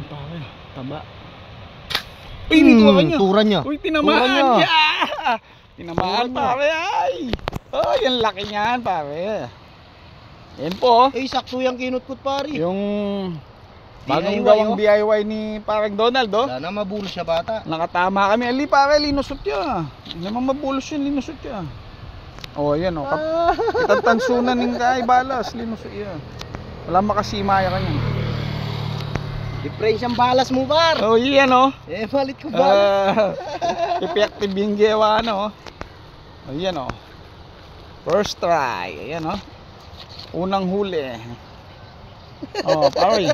pare. Taba. Uy, nituwakan niya. Turan niya. Uy, tinamaan niya. Tinamaan pare ay. Oh, yung laki niyan pare. Yan po. Eh, sakto yung kinutkot pare. Yung bagong DIY, gawang oh. DIY ni parang Donald, oh. Wala na mabulos siya bata. Nakatama kami. Ali pare, linusot yun. Hindi naman mabulos yun, linusot yun. Oh, yan oh. Kitantansunan ng kay balas, linusot yun. Wala makasimaya ka niyan. Difference ang balas mo par. Oh, yan oh. Eh, malit ko balas. Effective yung gawa ano. Oh, yan oh. First try. Ayan oh. Unang huli. Oh, pare.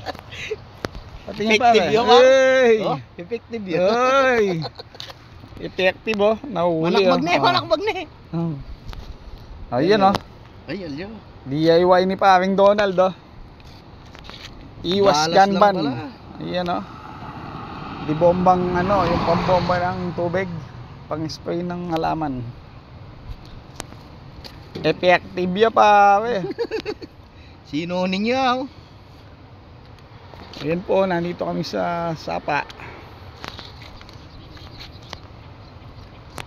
Patingin pare. Effective yun, Hey! Oh, effective yun. Hey! Effective oh. Nahuli oh. Manakbag na eh, manakbag na eh. Ayan oh. Ay, alyo. DIY ni paring Donald oh. Iwas Balas gun lang ban. pala. Ayan oh. Di bombang ano, yung pambomba ng tubig, pang-spray ng halaman. Effective ya pare. Sino ninyo? Ayan po, nandito kami sa Sapa.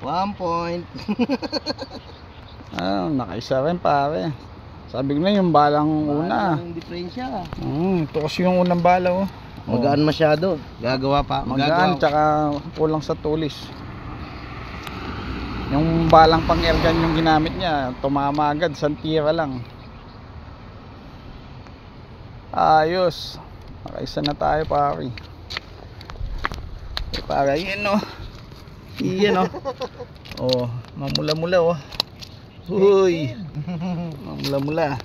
1 point. Nakaisa rin pare. Sabi ko na yung balang una. Ang diferensya. Ito kasi yung unang bala oh. Magaan masyado. Gagawa pa. Magaan, tsaka kulang sa tulis. Yung balang pang airgun yung ginamit niya, tumama agad, santira lang. Ayos. Nakaisa na tayo pare. Pare, yun oh. Iyan oh. Oh, mamula-mula oh. Uy. Mamula-mula.